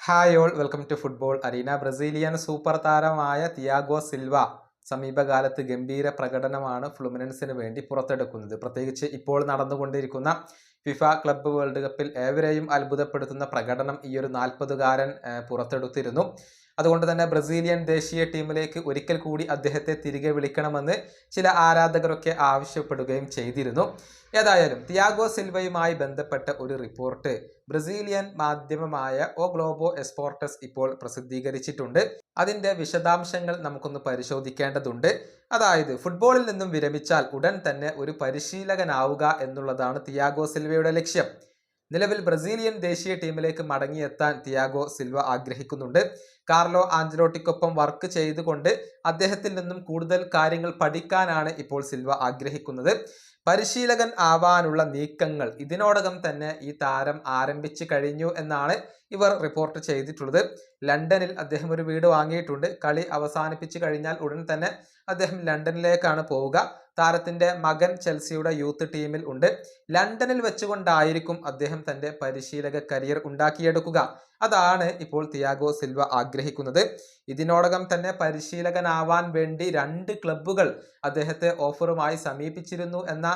Hi all welcome to football arena. Brazilian super താരമായ Thiago Silva സമീപകാലത്ത് ഗംഭീര പ്രകടനമാണ് ഫ്ലുമിനൻസിന് വേണ്ടി പുറത്തെടുക്കുന്നത്. പ്രത്യേകിച്ച് ഇപ്പോൾ നടന്നുകൊണ്ടിരിക്കുന്ന ഫിഫ ക്ലബ്ബ് വേൾഡ് കപ്പിൽ ഏവരെയും അത്ഭുതപ്പെടുത്തുന്ന പ്രകടനം ഈ ഒരു 40-കാരൻ പുറത്തെടുത്തിരുന്നു. അതുകൊണ്ട് തന്നെ ബ്രസീലിയൻ ദേശീയ ടീമിലേക്ക് ഒരിക്കൽ കൂടി അദ്ദേഹത്തെ തിരികെ വിളിക്കണമെന്ന് ചില ആരാധകരൊക്കെ ആവശ്യപ്പെടുകയും ചെയ്തിരുന്നു. ഏതായാലും തിയാഗോ സിൽവയുമായി ബന്ധപ്പെട്ട ഒരു റിപ്പോർട്ട് ബ്രസീലിയൻ മാധ്യമമായ ഓ ഗ്ലോബോ എസ്പോർട്ടസ് ഇപ്പോൾ പ്രസിദ്ധീകരിച്ചിട്ടുണ്ട്. അതിൻ്റെ വിശദാംശങ്ങൾ നമുക്കൊന്ന് പരിശോധിക്കേണ്ടതുണ്ട്. അതായത് ഫുട്ബോളിൽ നിന്നും വിരമിച്ചാൽ ഉടൻ തന്നെ ഒരു പരിശീലകനാവുക എന്നുള്ളതാണ് തിയാഗോ സിൽവയുടെ ലക്ഷ്യം. നിലവിൽ ബ്രസീലിയൻ ദേശീയ ടീമിലേക്ക് മടങ്ങിയെത്താൻ തിയാഗോ സിൽവ ആഗ്രഹിക്കുന്നുണ്ട്. കാർലോ ആഞ്ചലോട്ടിക്കൊപ്പം വർക്ക് ചെയ്തുകൊണ്ട് അദ്ദേഹത്തിൽ നിന്നും കൂടുതൽ കാര്യങ്ങൾ പഠിക്കാനാണ് ഇപ്പോൾ സിൽവ ആഗ്രഹിക്കുന്നത്. പരിശീലകൻ ആവാനുള്ള നീക്കങ്ങൾ ഇതിനോടകം തന്നെ ഈ താരം ആരംഭിച്ചു കഴിഞ്ഞു എന്നാണ് ഇവർ റിപ്പോർട്ട് ചെയ്തിട്ടുള്ളത്. ലണ്ടനിൽ അദ്ദേഹം ഒരു വീട് വാങ്ങിയിട്ടുണ്ട്. കളി അവസാനിപ്പിച്ചു കഴിഞ്ഞാൽ ഉടൻ തന്നെ അദ്ദേഹം ലണ്ടനിലേക്കാണ് പോവുക. താരത്തിന്റെ മകൻ ചെൽസിയുടെ യൂത്ത് ടീമിൽ ഉണ്ട്. ലണ്ടനിൽ വെച്ചുകൊണ്ടായിരിക്കും അദ്ദേഹം തന്റെ പരിശീലക കരിയർ ഉണ്ടാക്കിയെടുക്കുക. അതാണ് ഇപ്പോൾ തിയാഗോ സിൽവ ആഗ്രഹിക്കുന്നത്. ഇതിനോടകം തന്നെ പരിശീലകനാവാൻ വേണ്ടി 2 ക്ലബ്ബുകൾ അദ്ദേഹത്തെ ഓഫറുമായി സമീപിച്ചിരുന്നു എന്ന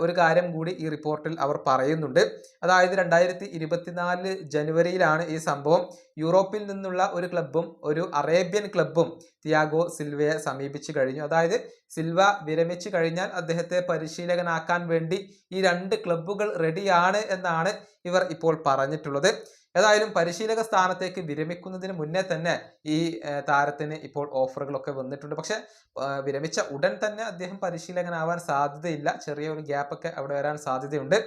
ഒരു കാര്യം കൂടി ഈ റിപ്പോർട്ടിൽ അവർ പറയുന്നുണ്ട്. അതായത് 2024 ജനുവരിയിലാണ് ഈ സംഭവം. യൂറോപ്പിൽ നിന്നുള്ള ഒരു ക്ലബ്ബും ഒരു അറേബ്യൻ ക്ലബ്ബും തിയാഗോ സിൽവയെ സമീപിച്ചു കഴിഞ്ഞു. അതായത് സിൽവ വിരമിച്ചു കഴിഞ്ഞാൽ അദ്ദേഹത്തെ പരിശീലകനാക്കാൻ വേണ്ടി ഈ 2 ക്ലബ്ബുകൾ റെഡിയാണ് എന്നാണ് ഇവർ ഇപ്പോൾ പറഞ്ഞിട്ടുള്ളത്. ഏതായാലും പരിശീലക സ്ഥാനത്തേക്ക് വിരമിക്കുന്നതിന് മുന്നേ തന്നെ ഈ താരത്തിന് ഇപ്പോൾ ഓഫറുകളൊക്കെ വന്നിട്ടുണ്ട്. പക്ഷെ വിരമിച്ച ഉടൻ തന്നെ അദ്ദേഹം പരിശീലകനാവാൻ സാധ്യതയില്ല. ചെറിയൊരു ഗ്യാപ്പൊക്കെ അവിടെ വരാൻ സാധ്യതയുണ്ട്.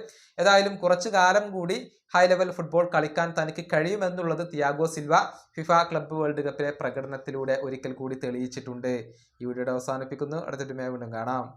ഏതായാലും കുറച്ചു കാലം കൂടി ഹൈ ലെവൽ ഫുട്ബോൾ കളിക്കാൻ തനിക്ക് കഴിയുമെന്നുള്ളത് Thiago Silva FIFA club world കപ്പിലെ പ്രകടനത്തിലൂടെ ഒരിക്കൽ കൂടി തെളിയിച്ചിട്ടുണ്ട്. ഈ വീഡിയോയുടെ അവസാനിപ്പിക്കുന്നു. അടുത്ത വീണ്ടും കാണാം.